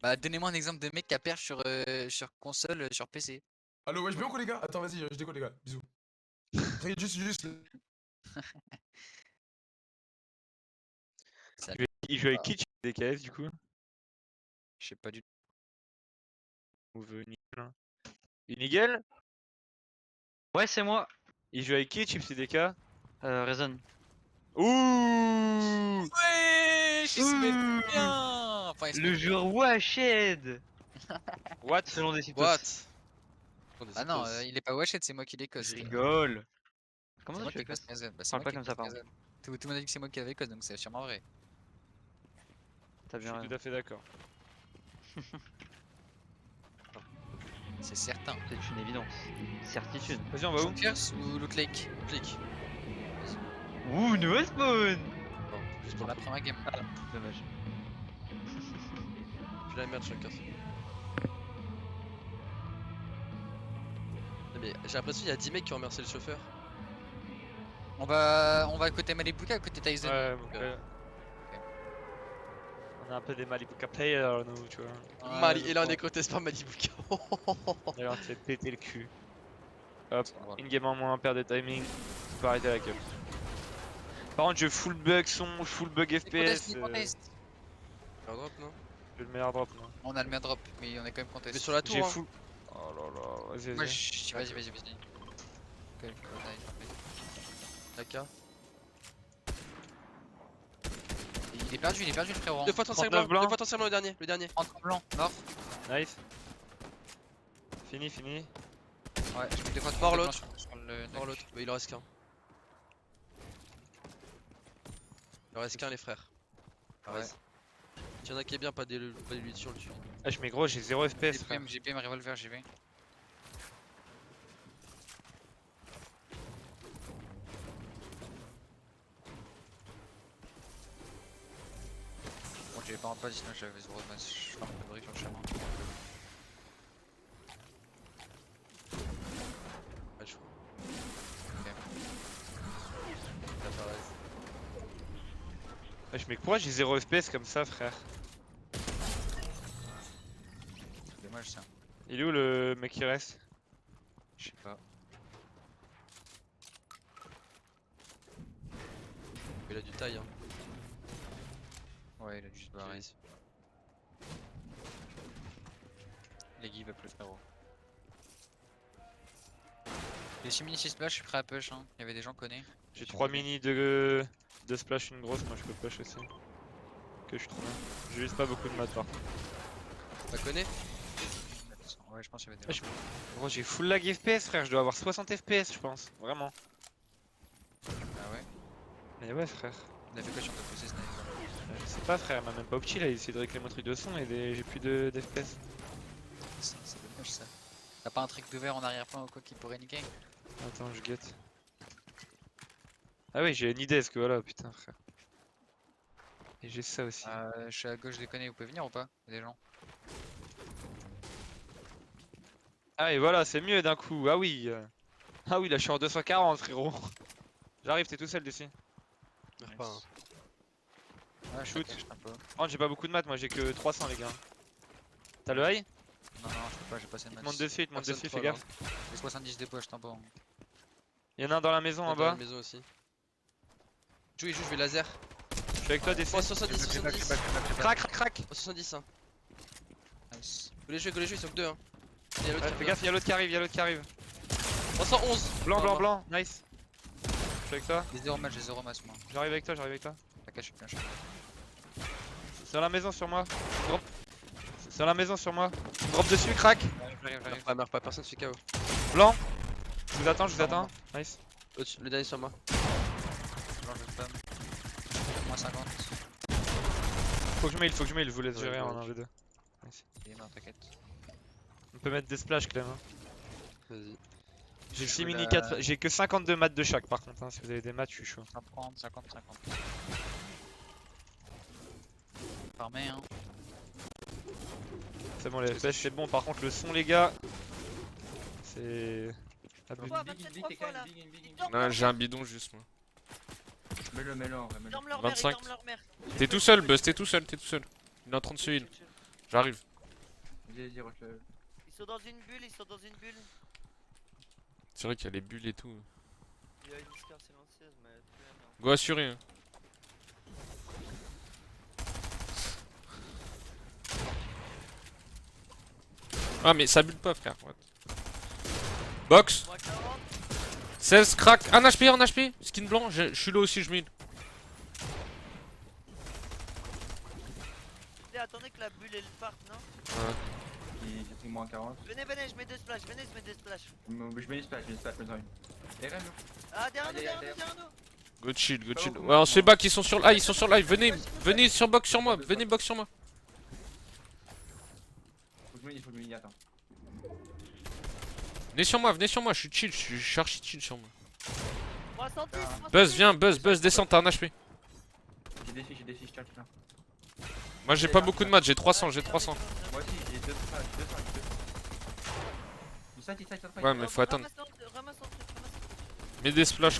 Bah, donnez-moi un exemple de mec qui a perf sur console, sur PC. Allo, ouais, je bien quoi les gars? Attends, vas-y, je décolle les gars, bisous. T'inquiète, juste. Salut. Il joue avec qui DKS du coup? Je sais pas du tout. Ou Nigel? Nigel? Ouais, c'est moi. Il joue avec qui Chips DK? Reason. Ouh! Ouais, il se met bien. Enfin, il se met Le bien. joueur Washed. What? Selon des sites. What? Bah non, il est pas washed, c'est moi qui les cause. Je rigole. Comment C'est ça moi tu qui fais cause cause? Mazen. Bah, c'est Parle moi pas qui comme ça, cause pardon. Mazen. Tout le monde a dit que c'est moi qui avais cause, donc c'est sûrement vrai. T'as Je bien suis raison. tout à fait d'accord. C'est certain. C'est une évidence. Certitude. Vas-y, on va où? Junkers ou Loot Lake? Clic. Ouh, nouveau spawn. Bon, juste Pour pour la la première game. Dommage. Puis la merde, chacun. Mais j'ai l'impression qu'il y a 10 mecs qui ont remercié le chauffeur. On va à côté Malibuka, à côté Tyson. Ouais, Ok. on a un peu des Malibuka players nous, tu vois. Ouais, Mali, je et là on crois. est contesté par Malibuka. Et on s'est pété le cul. Hop, Voilà. in-game en moins, perte de timing. Tu peux arrêter la queue. Par contre, je full bug son, full bug FPS. Contest. Airdrop, non? J'ai le meilleur drop, moi. On a le meilleur drop, mais on est quand même contest. Mais sur la J'ai tour, hein. full. Oh là là, vas-y, Moi, vas-y. vas-y. Ok, AK. il est perdu le frérot. 2 fois 35 39 blanc, blanc. 2 fois 35 blanc le dernier. 30 blanc, mort. Nice. Fini. Ouais, je mets 2 fois 30 Mort blanc l'autre. sur le Mort l'autre, mais il en reste qu'un. Il en reste qu'un les frères. Ouais. S'il y en a qui est bien, pas d'élusion, le tue. Ah, mais gros, j'ai 0 FPS, frère. J'ai PM revolver, j'y vais. Bon, j'avais pas en pas, sinon j'avais 0 de masse. Je ferme le brick sur le chemin. Ouais, je crois. Ok. Ça paraît. Ah, mais pourquoi j'ai 0 FPS comme ça, frère? C'est dommage ça. Il est où le mec qui reste? Je sais pas. Il a du taille, hein. Ouais, il a dû se barrer. Les give up le frérot. Les 6 mini 6 splash, je suis prêt à push hein. Il y avait des gens connus. J'ai 3 mini de splash, une grosse, moi je peux push aussi. Que je suis trop bien. J'ai juste pas beaucoup de mat par contre. T'as connais? Ouais, je pense qu'il y avait Ah, des gens. Gros, j'ai full lag FPS, frère, je dois avoir 60 FPS, je pense. Vraiment. Ah ouais. Mais ouais, frère. Il a fait quoi sur ton PC Snipe? Je sais pas, frère, il m'a même pas opti là, il essaie de réclamer mon truc de son et j'ai plus d'FPS. C'est dommage ça. T'as pas un trick d'ouvert en arrière-plan ou quoi qui pourrait niquer? Attends, je guette. Ah oui, j'ai une idée, que voilà, putain, frère. Et j'ai ça aussi. Je suis à gauche déconner, vous pouvez venir ou pas? Il y a des gens. Ah et voilà, c'est mieux d'un coup, ah oui. Ah oui, là je suis en 240, frérot. J'arrive, t'es tout seul d'ici. Meurs pas, hein. Ouais, je Shoot. shoot un peu. Oh, j'ai pas beaucoup de maths, moi j'ai que 300 les gars. T'as le high? Non, je peux pas, j'ai passé une Il te masse. monte dessus, il te monte Personne dessus, fais troll, gaffe. J'ai 70 dépôts, je t'en pas. Y'en a un dans la maison en Dans la bas. maison aussi. Joue, je vais laser. Je suis avec toi, dessus. Oh, 70, 70. Crac, crac, crac. Oh, 70, hein. Nice. Go les jouer, ils sont que 2, hein. Il y a l'autre Ouais, qui fais revient. gaffe, y'a l'autre qui arrive, y'a l'autre qui arrive. Oh, 111. Blanc, Ah, blanc, bah. blanc, nice. Je suis avec toi. J'ai 0 masse moi. J'arrive avec toi, j'arrive avec toi. T'inquiète, je suis bien chaud. Sur la maison sur moi. Drop. Sur la maison sur moi. Drop dessus, crack. J'arrive. Meurs pas, personne fait KO. Blanc. Je vous attends, je vous attends. Nice. Le dernier sur moi. Blanc, je spam. Moins 50. Faut que je mail, je vous laisse Ouais, gérer ouais. en 1v2. Il est mort, t'inquiète. On peut mettre des splash, Clem. Hein. Vas-y. J'ai Je 6 veux mini la- 4, j'ai que 52 maths de chaque par contre. Hein. Si vous avez des maths, je suis chaud. 50, 50. Farmé hein. C'est bon, les FPS c'est bon. Par contre, le son, les gars, c'est. abusé. Quoi, 23 fois là. Non, j'ai un bidon juste moi. Mets-le en vrai, Ils mets-le. dorment leur mère, ils 25. dorment leur mère. T'es tout seul, Buzz, t'es tout seul. Il est en train de suivre. J'arrive. Vas-y, rush le. Ils sont dans une bulle, ils sont dans une bulle. C'est vrai qu'il y a les bulles et tout. Il y a une Scar silencieuse, mais plus rien. Go assuré. Hein. Ah mais ça bulle pas frère. What? Box. Moi 40. 16 crack. 1 HP, 1 HP. Skin blanc. Je suis là aussi, je mets. Attendez que la bulle elle parte, non? J'ai pris moins 40. Venez, je mets 2 splash, venez, je mets 2 splash. Je mets les splash, besoin. Et rien, Ah, derrière nous, Aïe, aïe, derrière nous. Go chill, go Pas chill. beaucoup, Ouais, on se fait moi. back, ils sont sur le. Ah, ils sont sur le live. Venez sur box sur moi. Venez box sur moi. faut que je me attends. Venez sur moi. Je suis chill, je suis archi chill sur moi. 310, Buzz, viens, Buzz, descends, t'as 1 HP. J'ai des fiches, tiens. Moi j'ai pas beaucoup de matchs, j'ai 300, j'ai 300. Moi aussi, j'ai 200. Du side, Ouais, mais faut attendre. Ramasse ton truc, ramasse ton truc. Mets des splash.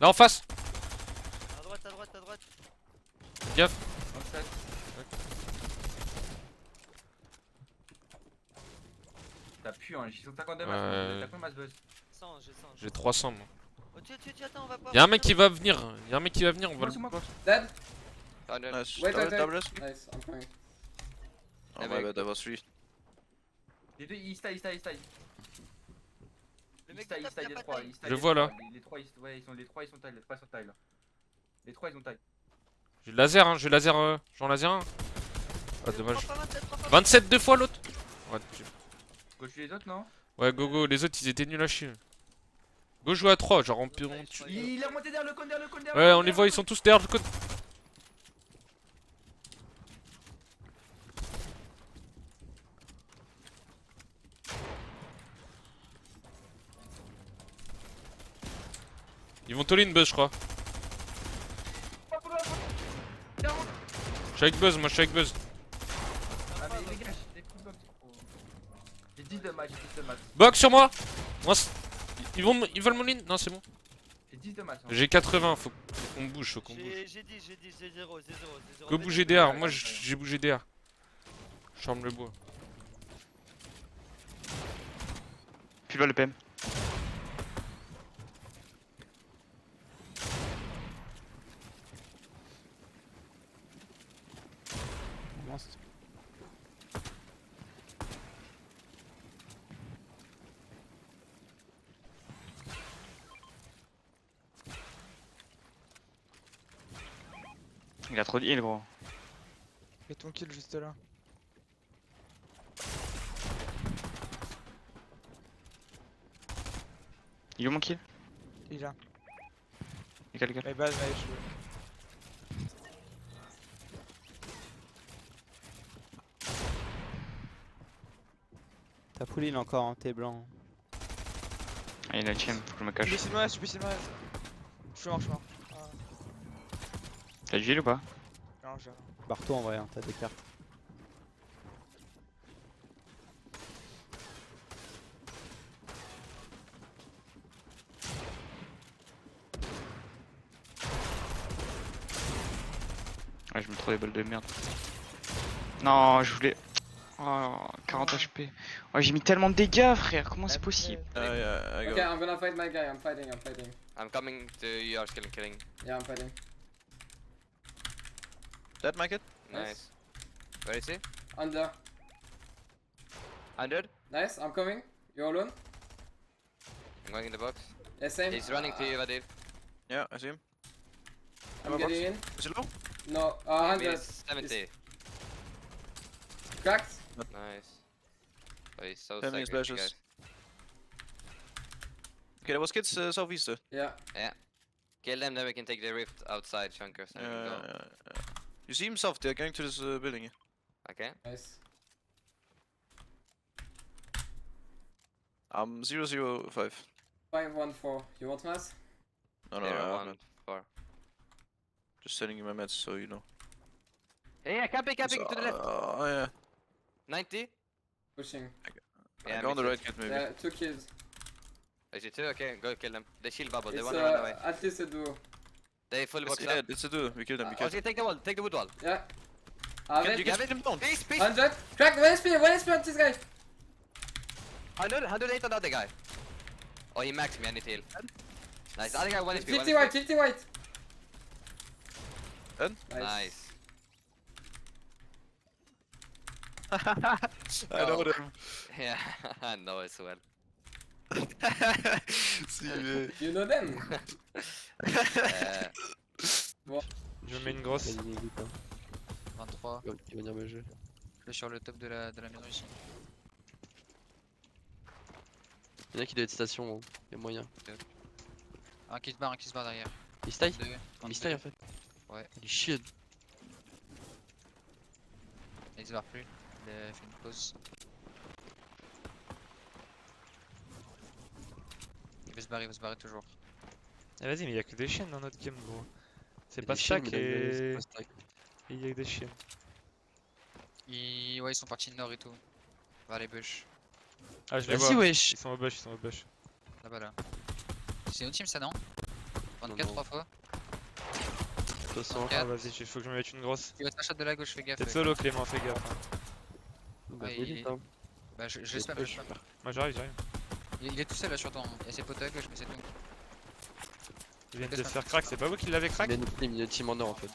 Là en face. À droite, à droite, à droite. Gaffe. T'as pu, hein, j'ai 152 Ouais. matchs. T'as combien de matchs Buzz? 100, j'ai 100. J'ai 300 moi. Oh, tu, attends, on va pas. Y'a un mec qui va venir, on va le. Dead? Nice. Wait, wait, Double wait. S. Nice, I'm coming. Oh my bad, that was 3. Les deux, ils style. Le mec Il qui tape, il a les pas 3, taille. Je vois, là. Les 3, ils sont taille, là. Les 3, ils ont taille. J'ai le laser, hein, j'ai le laser. J'en laser un. Ah dommage. 27. 27 deux fois l'autre. Ouais, Go tuer les autres, non? ouais, go, les autres ils étaient nuls à chier. Go jouer à 3, genre on tue. Il est remonté derrière le cône, Ouais, on les voit, ils sont tous derrière le côté. Ils vont toller une Buzz, je crois. Je suis avec Buzz, moi je suis avec Buzz. Ah, mais les gars, j'ai des coups de box. J'ai 10 de match, Box sur moi. Ils veulent mon ligne. Non, c'est bon. J'ai 10 de match. J'ai 80, faut qu'on bouge, faut qu'on bouge. J'ai 10, j'ai 0. Go bouger DR, moi j'ai bougé DR. Je ferme le bois. Puis va le PM. Il a trop de heal gros. Fais ton kill juste là. Il est où mon kill? Il est là. Il est quel? Mais base, allez, je veux. T'as pull in encore, hein, t'es blanc. Ah, il a chain, faut que je me cache. Je suis mort. Je suis mort. T'as du heal ou pas? Non, j'ai rien. Barre-toi en vrai, hein, t'as des cartes. Ouais, je me trouve des balles de merde. Non, je voulais. Oh, 40 HP. Oh, j'ai mis tellement de dégâts, frère. Comment c'est possible? I Okay, I'm gonna fight my guy. I'm fighting. I'm coming to yours, killing. Yeah, I'm fighting. Dead, my kid? Nice. Nice. Where is he? Under. 100? Nice, I'm coming. You're alone? I'm going in the box. Yeah, same. He's running to you, Vadir. Yeah, I see him. I'm getting in. Is it low? No, Maybe 100. it's 70. Cracked. Nice. Oh, he's so 10 minutes stacked, you splashes. guys. Okay, that was kids southeast. Yeah. Kill them, then we can take the rift outside, Chunkers. And we can go. You see him south, they're going to this building. Okay? Nice. I'm 005. 514. You want mass? No, no, Zero, I one, haven't. 4. Just sending you my meds so you know. Yeah, camping to the left. Oh, yeah. 90? Pushing. Yeah, I go on me the too. right kid maybe. Yeah, 2 kills. Is it 2? Okay, go kill them. They shield bubble, they It's wanna run away. at least a duo. They fully boxed Yeah, up. it's a duo. We killed him. We killed him. Okay, take the wall, take the wood wall. Yeah. You can spin him down. Peace, peace. 100. Crack, 1 HP on this guy. 108 on the other guy. Oh, he maxed me, I need to heal. Nice, the other guy 1 HP. 50 white, 50 white. Done? Nice. I know them. Yeah, I know as well. Si, mais... You know them. Je me mets une grosse. Vas-y, vite, hein. 23. Il va venir me jouer. Je suis sur le top de la maison ici. Il y en a qui doit être station, gros. Il y a moyen. Un qui se barre derrière. Mistaille Deux, Mistaille en fait. Ouais. Il est chiant. Il se barre plus. Il a fait une pause. Il veut se barrer toujours. Eh, vas-y, mais y'a que des chiennes dans notre game, gros. C'est Il y a pas des chiens, stack mais là, et. c'est pas stack. Et y'a que des chiennes. Ouais, ils sont partis nord et tout. Vers les bush. Ah, je les Vas-y, vois. wesh. Ils sont au bush, ils sont au bush. Là-bas là. C'est notre team ça non 24 non. 3 fois. 300. Ah, vas-y, il faut que je me mette une grosse. Il va te shot de la gauche, fais gaffe. T'es solo, Clément, fais gaffe. hein. Bah, Ouais, vas-y, il- hein. Bah je spam, je spam. Moi, j'arrive. Il est tout seul là sur ton. Il y a ses potes à gauche mais c'est tout. Ils viennent de se faire crack, c'est pas vous qui l'avez crack? Il y a une team en or en fait.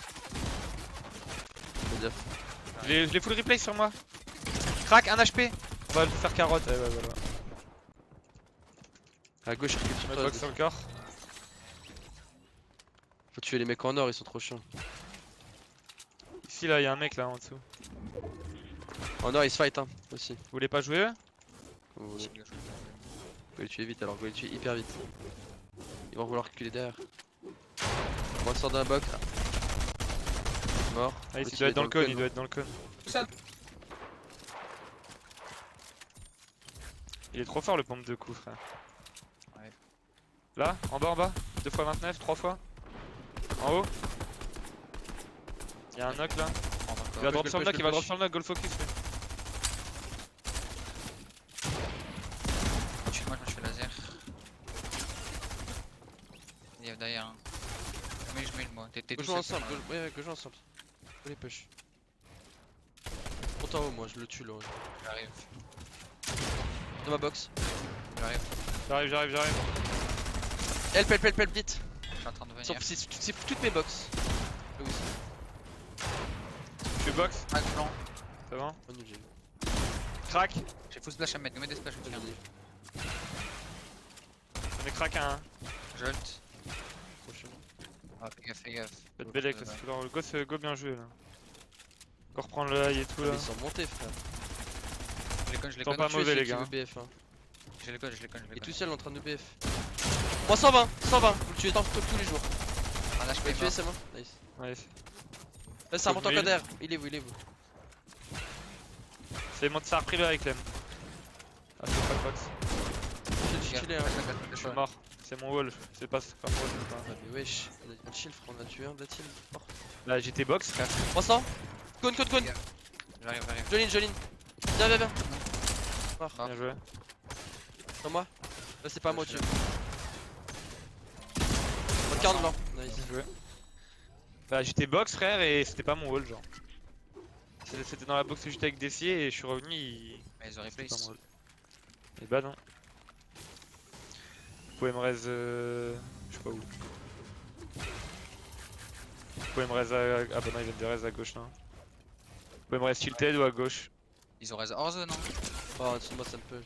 Fais gaffe. Je l'ai full replay sur moi. Crack, 1 HP. On va le faire carotte. Ouais, voilà. À gauche, recule Je sur mets toi. box sur le corps. Faut tuer les mecs en or, ils sont trop chiants. Ici, là, y'a un mec là en dessous. En or, ils se fight hein, aussi. Vous voulez pas jouer eux? Comme vous voulez. Faut les tuer vite alors, faut les tuer hyper vite. Ils vont vouloir reculer derrière. Moi, sort d'un box. Mort. Ah, L'autre, il doit être dans le cône, il doit être dans le cône. Il est trop fort le pompe de coup, frère. Ouais. Là, en bas, 2 fois 29, 3 fois. En haut. Y'a un knock là. Il va drop sur le knock, il va drop sur le knock, goal focus. lui. Moi je me fais laser. Il y a derrière un. Je mets le moi. T'es Go tout jouer seul. ensemble, ouais, go jouer ensemble. Faut les push. Monte en haut, moi, je le tue là. J'arrive. Dans ma box. J'arrive. J'arrive. Help, vite. Je suis en train de venir. C'est toutes mes box. Là où Je suis box, Crack blanc. c'est bon. Oh, nul, j'ai vu. Crack. J'ai full splash à mettre. Nous mets des splash. Vas-y. On est crack à 1. Jolt. Prochain. Ah, fais gaffe. Faites belle avec le go bien joué là. Encore reprendre le high et tout Ah, là. mais ils sont montés, frère. Je les Tant conne. pas mauvais les gars. BF, hein. Je les conne. Il est tout seul en train de BF. Moi 120, vous le tuez tous les jours. Ah là je Vous peux le tuez, c'est bon. Nice. Ouais, Là, ça remonte en Mille. derrière. Il est où c'est mon ça a repris le high Clem. Ah, c'est pas le box. Je suis chillé, hein. Je suis mort. C'est mon wall, c'est pas comme wall. c'est pas- Ah, mais wesh, on a un chill, frère, on a tué un de la team. Mort. Là, j'étais box frère. 300. Cône. J'arrive. Jolene. Viens. Mort. Bien joué. Sur moi. Là, c'est pas moi, tu veux. 40 blanc. Nice. Bien joué. Bah, j'étais box frère et c'était pas mon wall genre. C'était dans la box que j'étais avec Dessier et je suis revenu. Mais ils ont C'était replay. pas mon wall. Et bah non. Vous pouvez me raise. Je sais pas où. Vous pouvez me raise à. Ah bah non, ils viennent de raise à gauche là. Vous pouvez me raise tilted ou à gauche. Ils ont raise hors zone, non? Oh, en dessous de moi, ça me peut.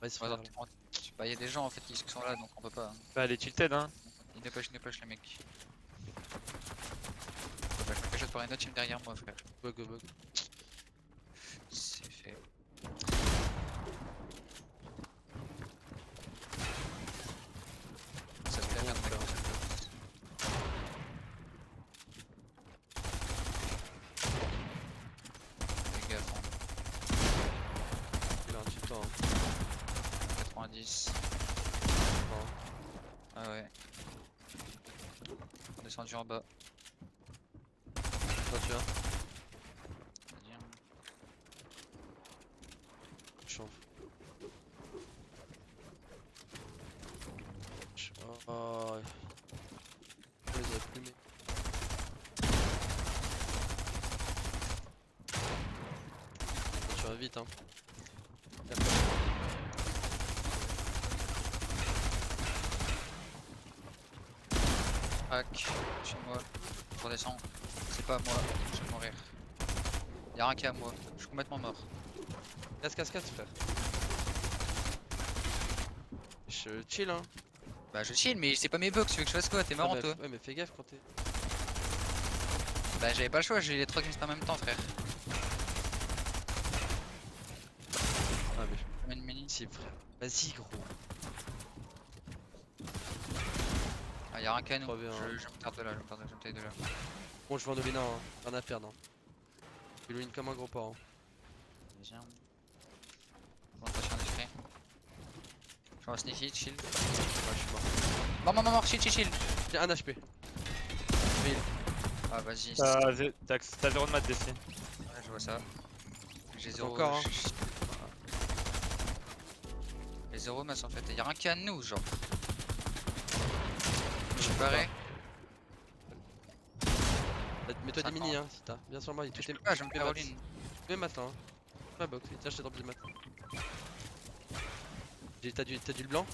Vas-y, frère. Bah, y a des gens en fait qui sont là donc on peut pas. Bah, elle est tilted hein. Ils ne push les mecs. Bah, je me fais shot par une autre team derrière moi, frère. Bug. C'est fait. Ça se fait merde, mec. Fais gaffe, hein. Il a un petit temps. 90. Ah ouais. On est descendu en bas. Toi, tu vois. Vas-y, hein. champ. Oh. Je les avais plumés. Tu vas vite hein. Hack, chez moi. Je redescends. C'est pas moi, je vais mourir. Y'a rien qui est à moi, je suis complètement mort. Casse frère. Je chill hein. Bah je chill, mais c'est pas mes bugs, tu veux que je fasse quoi? T'es marrant Ah, toi. ouais mais fais gaffe quand t'es. Bah j'avais pas le choix, j'ai les 3 qui me spawnent en même temps frère. Ah mais Je mets une mini. si frère. Vas-y gros. Ah y'a rien qu'à nous, Trop bien, hein. je me tarde de là, je me taille de là. Bon je vais en Olina hein. Rien à perdre hein. Je l'in comme un gros porc hein. Viens. Concentration discret. Je vais en sneaky, chill. Ouais je suis mort. Mort, chill. J'ai 1 HP. Ah vas-y. T'as 0 de mat d'ici. Ouais, je vois ça. J'ai 0. Encore, hein. J'ai 0 masse en fait, y'a rien qu'à nous genre. Je suis barré. Mets-toi des 50. mini hein si t'as. Bien sûr moi il Je peux pas, je me fais all in. Mets matin hein. Ma box, oui, tiens je t'ai drop du mat. T'as du blanc?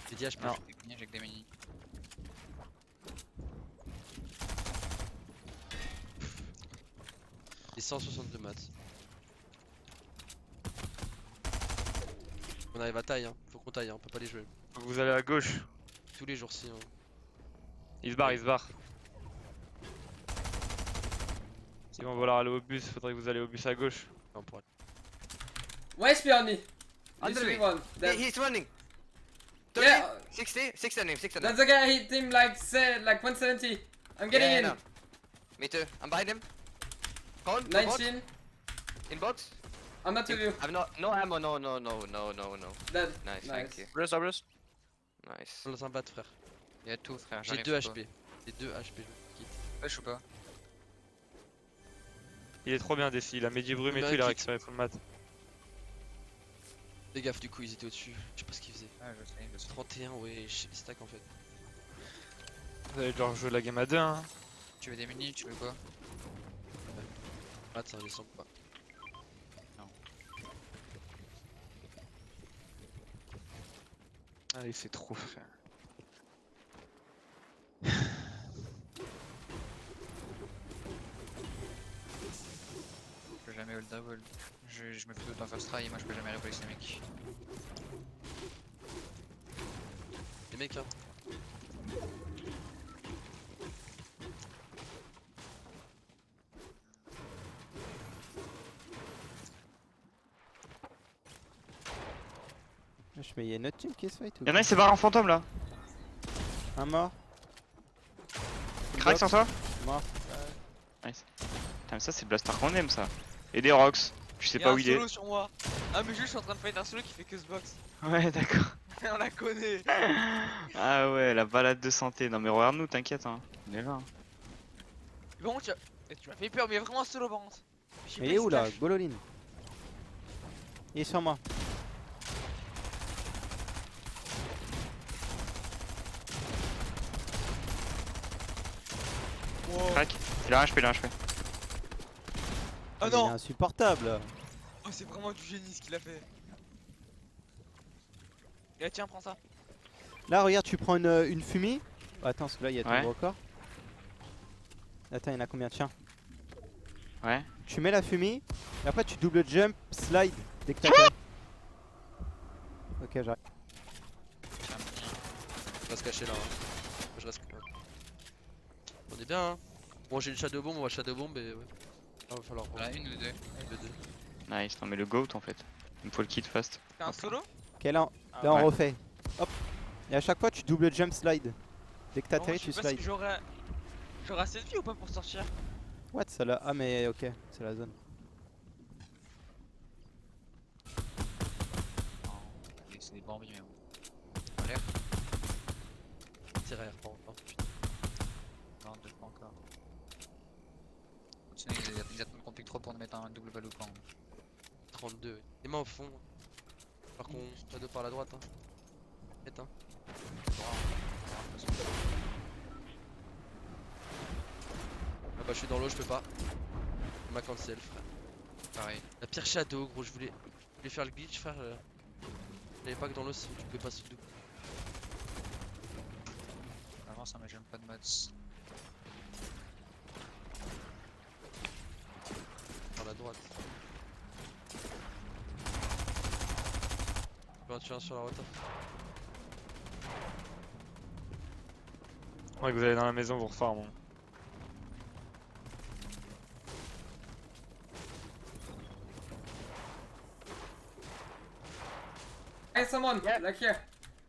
J'ai 10 HP. Non. J'ai que des mini. Et 162 maths. On arrive à taille hein, faut qu'on taille hein, on peut pas les jouer. Vous allez à gauche. Tous les jours si hein. Il se barre. Si on va vouloir aller au bus, faudrait que vous allez au bus à gauche. On pourra. One SP on me. On the way. One. He's running. 30, Yeah, 60 on him. that's the guy hit him like 170. I'm getting Yeah, in. no. Me too. I'm behind him. Con, no bot. 19. In box. I'm not with you. I've no ammo. No. Dead. Nice, Nice. thank you. Rest, rest. Nice. On lance un bat frère. Y'a tout frère, J'ai j'arrive 2 sur HP. J'ai 2 HP, je quitte. toi. Ouais, ou pas. Il est trop bien d'ici, il a Medi Brume et Il tout, il a mérite. récupéré tout le mat. Fais gaffe du coup ils étaient au-dessus. Je sais pas ce qu'ils faisaient. Ouais, je sais. 31 ouais, je sais les stacks en fait. Vous allez genre jouer la game à 2 hein. Tu veux des mini, tu veux quoi? Mat ça descend pas. Allez, c'est trop frère. Je peux jamais hold double. Je me fais tout en first try et moi je peux jamais replace les mecs. Les mecs hein. Mais y'a une autre team qui se fight ou Y'en a, il s'est barré en fantôme là. un mort. Crack sur toi. Mort. Nice. Putain, mais ça, c'est Blaster qu'on aime ça. Et des rocks. Je sais pas où il est. sur moi. Ah, mais juste je suis en train de fight un solo qui fait que ce box. Ouais, d'accord. On la connaît. Ah ouais, la balade de santé. Non, mais regarde-nous, t'inquiète. Hein. On est là. hein. Bon, tu m'as fait peur, mais vraiment solo par contre. Il est où là? Gololin. Il est sur moi. Crack. Il a un HP, il a un HP. Ah Il est non. insupportable. Oh, c'est vraiment du génie ce qu'il a fait. Et tiens, prends ça. Là, regarde, tu prends une fumée. Oh, attends, parce que là, il y a Ouais. ton record. Attends, il y en a combien? Tiens. Ouais. Tu mets la fumée. Et après, tu double jump, slide. Dès que t'as fait. Ok, j'arrive. On va se cacher là hein. Moi, je reste là. On est bien hein. Bon j'ai une shadow bomb, on va shadow bomb et ouais. Ah, va falloir Y'en a une ou deux. le 2. Nice. Non, mais le GOAT en fait. Il me faut le kit fast. T'es un solo? Ok, là, Ah, on ouais. refait. Hop. Et à chaque fois, tu double jump, slide. Dès que t'atterris, tu slide. J'aurai assez de vie ou pas pour sortir? What, ça là? Ah, mais ok, c'est la zone. C'est des bambis mais bon. En l'air. Tire arrière par contre. Putain. Non, deux pas encore. Sinon ils attendent qu'on pique trop pour nous mettre un double balou quand. 32. Les mains au fond. Alors qu'on a deux par la droite. Hein. Éteins. Ah bah je suis dans l'eau, je peux pas. Ma cancel frère. Pareil. La pire shadow gros, je voulais faire le glitch frère. J'avais pas que dans l'eau tu peux pas sous le dos. Avance, hein, mais j'aime pas de mods. Par la droite. Je peux en tuer un sur la route. Ouais, que vous allez dans la maison vous refarm. Hein. Hey, someone, like here.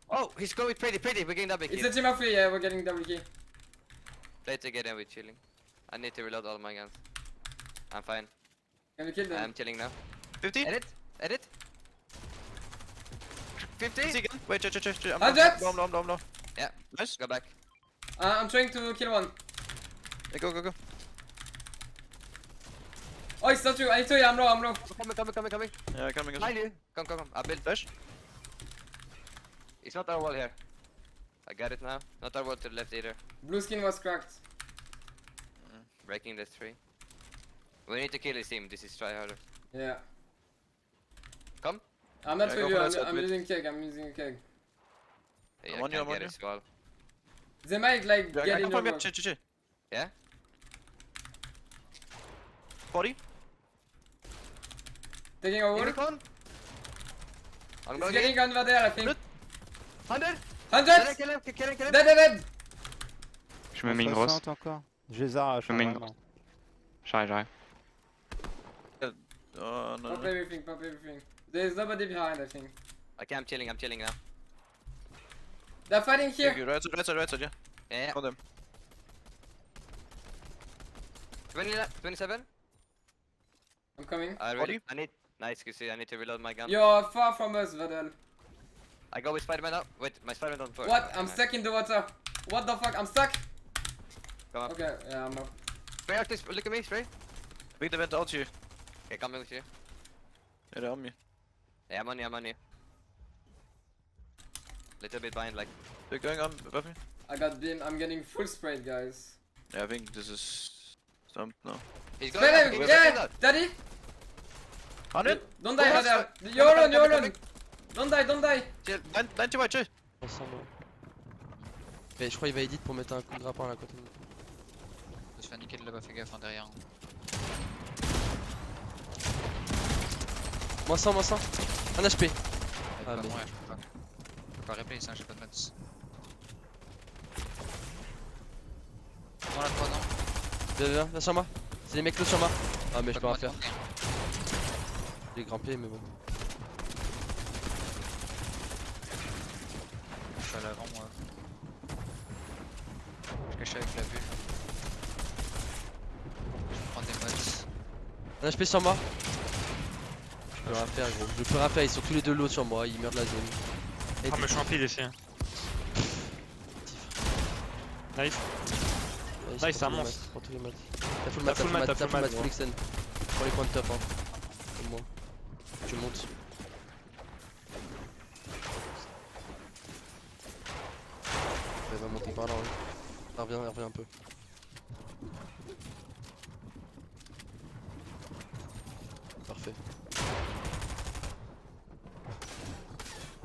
Oh, he's going with pretty. We're getting double It's kill. a team of 3, yeah, we're getting double key. Play together, we're chilling. I need to reload all my guns. I'm fine. Can we kill them? I'm chilling now. 50? Edit. 50? 50 again? Wait, chill. I'm 100! low. Yeah. Nice. Go back. I'm trying to kill one. Hey, go. Oh, it's not you. I tell you, I'm low. Coming. Yeah, coming as well. Behind you. Come. I built. Flash. It's not our wall here. I got it now. Not our wall to the left either. Blue skin was cracked. Breaking the tree. We need to kill his team. This is try harder. Yeah. Come. I'm not Yeah, with go you. for that side, I'm wait. using keg. I'm using keg. Hey, I'm I on you, can't I'm on get you. his wall. They might like Yeah, get I in come your from here. wall. Chill. Yeah? 40. Taking a wall. Unicorn. I'm He's going getting over there, I think. 100. 100! Kill him. Dead! Je me mets une grosse. 60 encore. Je les arrache. Je me mets hein, une vraiment. J'arrive. Oh, no. Pop everything. There's nobody behind, I think. Okay, I'm chilling now. They're fighting here. Thank you. Right side, yeah. Yeah. Hold them. 27. I'm coming. I need. Nice, you see. I need to reload my gun. You're far from us, Vadel. I go with Spider-Man now. Wait, my Spider-Man don't work. What? Okay, I'm nice. stuck in the water. What the fuck? I'm stuck. Come on. Okay, yeah, I'm up. Spray out this. Look at me, spray. Big the vent out here. Okay, coming with you. Yeah, they're on me. Yeah, I'm on you. Little bit behind, like. They're going on above me. I got beam. I'm getting full sprayed, guys. Yeah, I think this is stumped now. He's going Spray up, them! he's Yeah! going up. Daddy! 100? Don't die, Vadel! You're on! Don't die! Chill. 90 white, chill. Ensemble. Mais je crois qu'il va edit pour mettre un coup de grappin là à côté de nous. On peut se faire niquer de là-bas, fais gaffe hein, derrière. Moins 100. 1 HP. Ah, Ah, pas mais- mourir, je peux pas. Je peux pas replay ça, j'ai pas de mods. Dans la 3 ans. Viens sur moi. C'est les mecs close sur moi. Ah, mais je peux Pas rien de faire. J'ai grimpé, mais bon. Je suis à l'avant moi. Je cache avec la vue. Je prends des mods. 1 HP sur moi. Je peux rien faire, gros. Je peux rien faire, ils sont tous les deux low sur moi, ils meurent de la zone. Et Ah, mais je suis en pile ici. Hein. Nice. Ouais, Nice, c'est un monstre. Pour tous les mats. T'as full mat, full mat, full gros. extend. Pour les points de top, hein. Comme moi. Tu montes. Elle va monter par là, hein. Elle revient un peu. Parfait.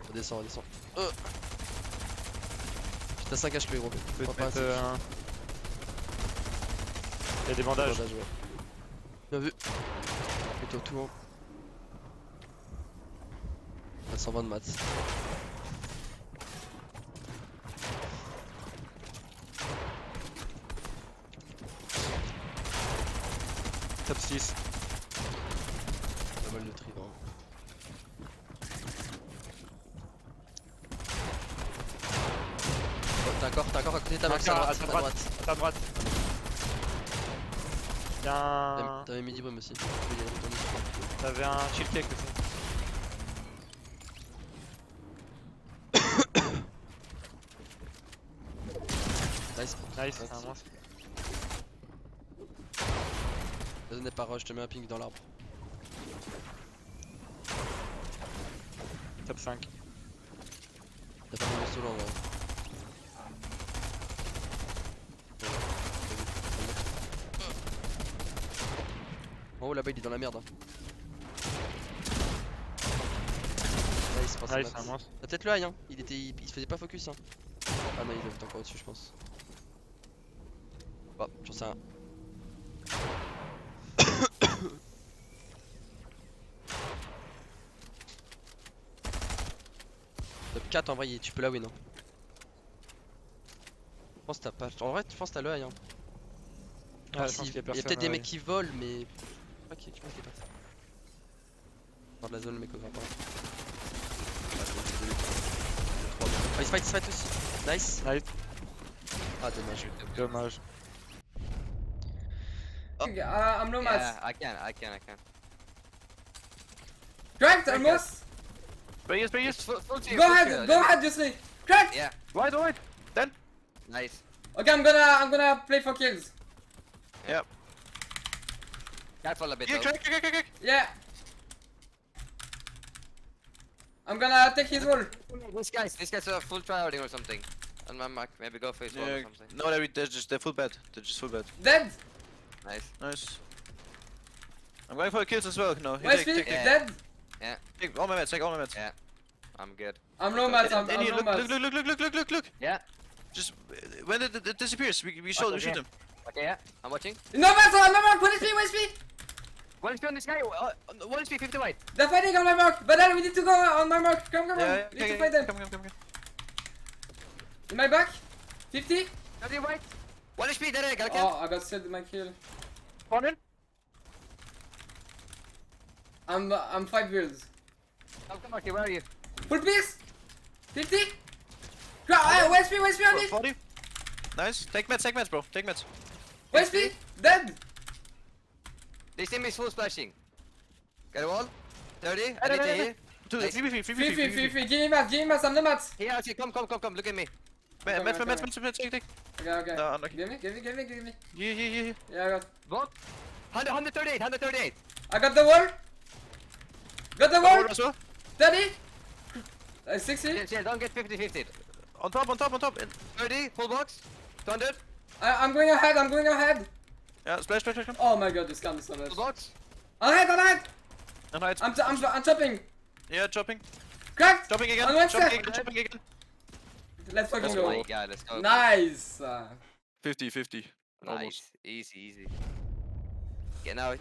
Redescends. T'as 5 HP gros. Je Prends peux te pas mettre assez. un. Il y a des bandages. Bandage, ouais. Bien vu. Mets-toi tout haut. À 120 de maths. Top 6. Pas mal de tri vraiment. Oh, t'as encore à côté de ta max à droite. À ta droite. Y'a un. T'avais midi brume aussi. Tu peux y aller, retourner. T'avais un chill cake aussi. Nice. Nice, Nice. c'est un monstre. La zone n'est pas rush, je te mets un ping dans l'arbre. top 5. T'as pas mal de solo en vrai. En haut là-bas il est dans la merde. Hein. Nice, pense Nice, un monstre. T'as peut-être le high hein, il se faisait pas focus hein. Ah non il est encore au-dessus je pense. Bah j'en sais rien. Top 4 en vrai tu peux la win hein. Je pense que t'as pas. En vrai je pense que t'as le high hein. Ouais, Si, je pense qu'il y a y a personne. peut-être des ouais. mecs qui volent mais. Ok, je pense qu'il est parti. Dans de la zone le mec au grappin. Ah il se fight aussi. Nice. Nice. Ah dommage. Dommage. I'm low mats. Yeah, I can. Cracked almost. Spray you. Full team. Go ahead, Yusri. Cracked. Yeah, Wide. nice. Okay, I'm gonna play for kills. Careful a bit Yeah, though. crack. Yeah. I'm gonna take his wall. This guy's a full tryharding or something. On my mark, maybe go for his wall or Yeah, something. no, they're full bad. They're just full bad. Dead. Nice. Nice. I'm going for the kills as well. No, here, West take, feet. take, Yeah. Dead. take all my meds. Take all my meds. Yeah. I'm good. I'm low mats. I'm And here, low look, mats. look. Yeah. Just when it disappears, we shoot him. Okay, yeah. I'm watching. No mats. I'm low mats. West feet. One HP on this guy. One HP, 50 white. They're fighting on my mark. But then we need to go on my mark. Come on. Yeah, We need to fight them. Come. In my back. 50. 30 white. One HP, there, got a kill. Oh, I got set my kill. Spawn in. I'm 5 builds. Come, Marky, where are you? Full piece. 50. West feet on me. 40. Nice. Take meds, bro. Take meds. West feet. Dead. They see me full splashing. Got a wall. 30. I Hey, need to hey, heal. Free. Free. Give me mats. I'm the mats. Here, Archie, come. Look at me. Meds, take. Okay. No, unlucky. Give me. Yeah. Yeah, I got. Block. 138. I got the wall. Got the wall. As well. 30. 60. Yeah, don't get 50-50. On top. And 30, full box. 200, I'm going ahead. yeah, splash. Oh my god, this gun is so bad. full box. Ahead. And height. I'm chopping. Yeah, chopping. Cracked. Chopping again. On one Chopping step. again. Let's fucking Oh go. my god, let's go. Nice. 50. Nice. Easy. Yeah, now